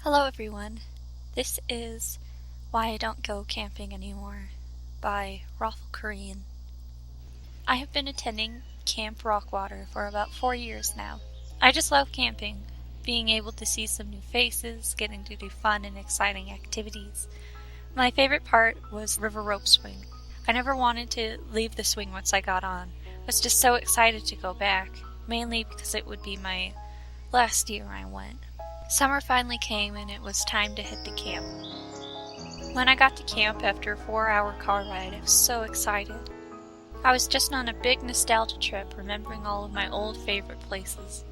Hello everyone, this is Why I Don't Go Camping Anymore by ROFLKorean. I have been attending Camp Rockwater for about 4 years now. I just love camping, being able to see some new faces, getting to do fun and exciting activities. My favorite part was river rope swing. I never wanted to leave the swing once I got on. I was just so excited to go back, mainly because it would be my last year I went. Summer finally came and it was time to hit the camp. When I got to camp after a 4-hour car ride, I was so excited. I was just on a big nostalgia trip, remembering all of my old favorite places.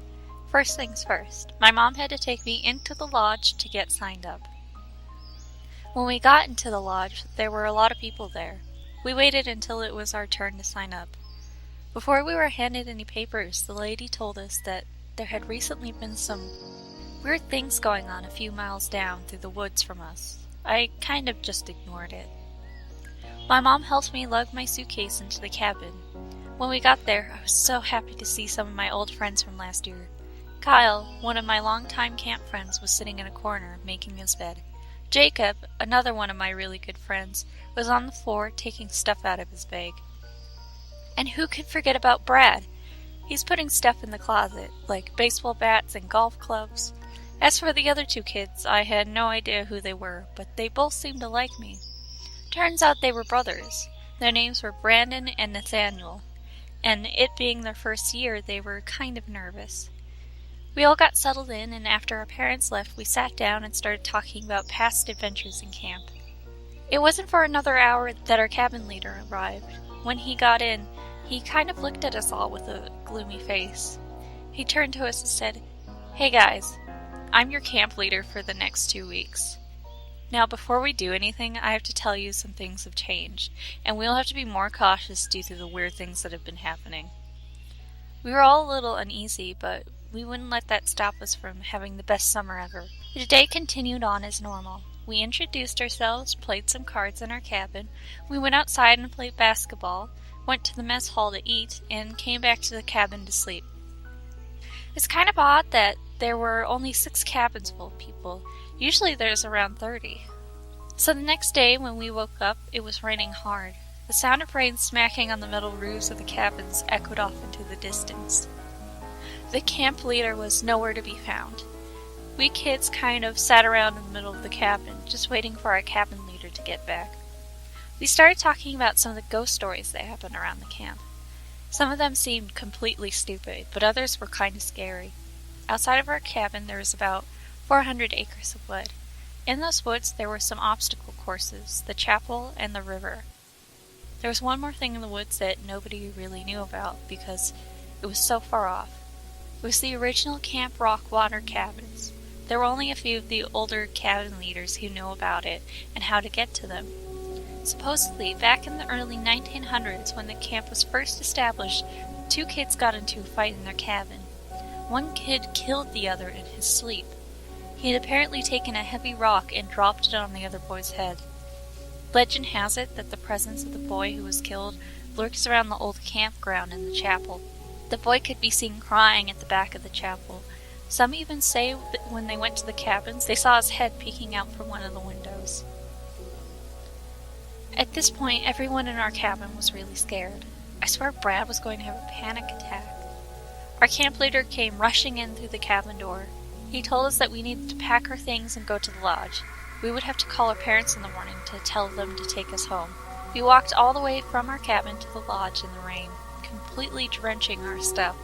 First things first, my mom had to take me into the lodge to get signed up. When we got into the lodge, there were a lot of people there. We waited until it was our turn to sign up. Before we were handed any papers, the lady told us that there had recently been some weird things going on a few miles down through the woods from us. I kind of just ignored it. My mom helped me lug my suitcase into the cabin. When we got there, I was so happy to see some of my old friends from last year. Kyle, one of my longtime camp friends, was sitting in a corner, making his bed. Jacob, another one of my really good friends, was on the floor taking stuff out of his bag. And who could forget about Brad? He's putting stuff in the closet, like baseball bats and golf clubs. As for the other 2 kids, I had no idea who they were, but they both seemed to like me. Turns out they were brothers. Their names were Brandon and Nathaniel, and it being their first year, they were kind of nervous. We all got settled in, and after our parents left, we sat down and started talking about past adventures in camp. It wasn't for another hour that our cabin leader arrived. When he got in, he kind of looked at us all with a gloomy face. He turned to us and said, "Hey guys, I'm your camp leader for the next 2 weeks. Now before we do anything, I have to tell you some things have changed, and we'll have to be more cautious due to the weird things that have been happening." We were all a little uneasy, but we wouldn't let that stop us from having the best summer ever. The day continued on as normal. We introduced ourselves, played some cards in our cabin, we went outside and played basketball, went to the mess hall to eat, and came back to the cabin to sleep. It's kind of odd that there were only 6 cabins full of people. Usually there's around 30. So the next day when we woke up, it was raining hard. The sound of rain smacking on the metal roofs of the cabins echoed off into the distance. The camp leader was nowhere to be found. We kids kind of sat around in the middle of the cabin, just waiting for our cabin leader to get back. We started talking about some of the ghost stories that happened around the camp. Some of them seemed completely stupid, but others were kind of scary. Outside of our cabin, there was about 400 acres of wood. In those woods, there were some obstacle courses, the chapel, and the river. There was one more thing in the woods that nobody really knew about because it was so far off. It was the original Camp Rockwater cabins. There were only a few of the older cabin leaders who knew about it and how to get to them. Supposedly, back in the early 1900s when the camp was first established, 2 kids got into a fight in their cabin. One kid killed the other in his sleep. He had apparently taken a heavy rock and dropped it on the other boy's head. Legend has it that the presence of the boy who was killed lurks around the old campground in the chapel. The boy could be seen crying at the back of the chapel. Some even say that when they went to the cabins, they saw his head peeking out from one of the windows. At this point, everyone in our cabin was really scared. I swear Brad was going to have a panic attack. Our camp leader came rushing in through the cabin door. He told us that we needed to pack our things and go to the lodge. We would have to call our parents in the morning to tell them to take us home. We walked all the way from our cabin to the lodge in the rain, completely drenching our stuff.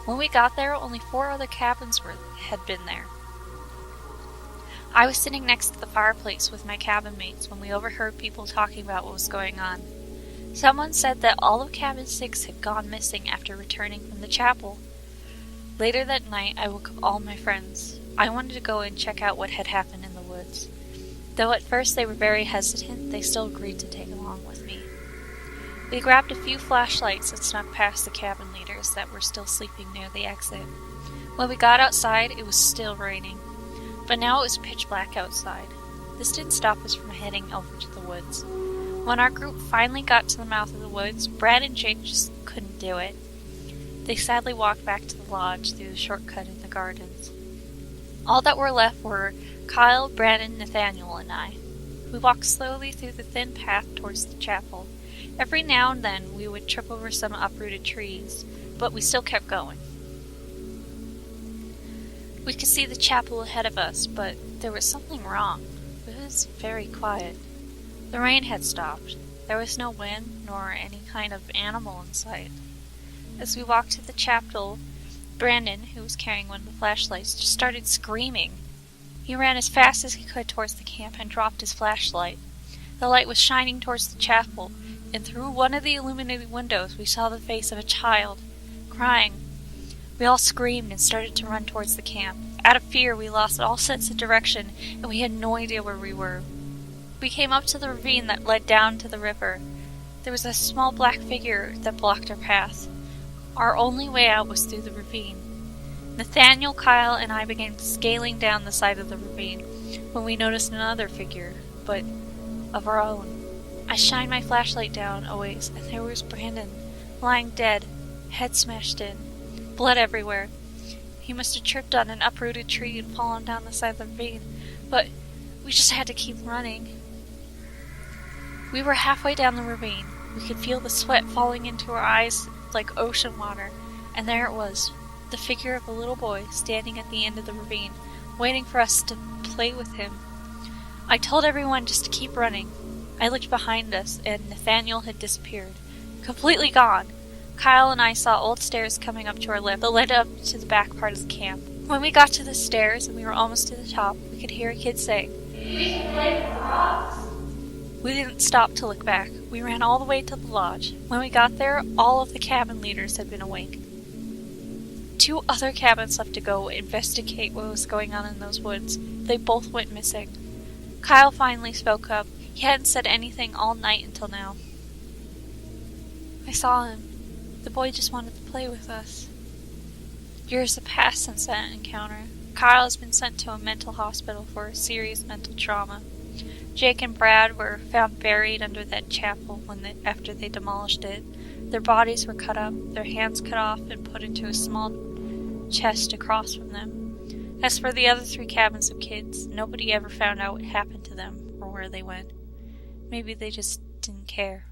When we got there, only 4 other cabins had been there. I was sitting next to the fireplace with my cabin mates when we overheard people talking about what was going on. Someone said that all of Cabin 6 had gone missing after returning from the chapel. Later that night, I woke up all my friends. I wanted to go and check out what had happened in the woods. Though at first they were very hesitant, they still agreed to take along with me. We grabbed a few flashlights and snuck past the cabin leaders that were still sleeping near the exit. When we got outside, it was still raining, but now it was pitch black outside. This didn't stop us from heading over to the woods. When our group finally got to the mouth of the woods, Brad and Jake just couldn't do it. They sadly walked back to the lodge through the shortcut in the gardens. All that were left were Kyle, Brandon, Nathaniel, and I. We walked slowly through the thin path towards the chapel. Every now and then we would trip over some uprooted trees, but we still kept going. We could see the chapel ahead of us, but there was something wrong. It was very quiet. The rain had stopped. There was no wind, nor any kind of animal in sight. As we walked to the chapel, Brandon, who was carrying one of the flashlights, just started screaming. He ran as fast as he could towards the camp and dropped his flashlight. The light was shining towards the chapel, and through one of the illuminated windows we saw the face of a child, crying. We all screamed and started to run towards the camp. Out of fear, we lost all sense of direction, and we had no idea where we were. We came up to the ravine that led down to the river. There was a small black figure that blocked our path. Our only way out was through the ravine. Nathaniel, Kyle, and I began scaling down the side of the ravine when we noticed another figure, but of our own. I shined my flashlight down a ways, and there was Brandon, lying dead, head smashed in, blood everywhere. He must have tripped on an uprooted tree and fallen down the side of the ravine, but we just had to keep running. We were halfway down the ravine. We could feel the sweat falling into our eyes like ocean water, and there it was, the figure of a little boy standing at the end of the ravine, waiting for us to play with him. I told everyone just to keep running. I looked behind us, and Nathaniel had disappeared, completely gone. Kyle and I saw old stairs coming up to our left that led up to the back part of the camp. When we got to the stairs and we were almost to the top, we could hear a kid say, "We can play with the rocks." We didn't stop to look back. We ran all the way to the lodge. When we got there, all of the cabin leaders had been awake. 2 other cabins left to go investigate what was going on in those woods. They both went missing. Kyle finally spoke up. He hadn't said anything all night until now. I saw him. The boy just wanted to play with us. Years have passed since that encounter. Kyle has been sent to a mental hospital for serious mental trauma. Jake and Brad were found buried under that chapel after they demolished it. Their bodies were cut up, their hands cut off, and put into a small chest across from them. As for the other 3 cabins of kids, nobody ever found out what happened to them or where they went. Maybe they just didn't care.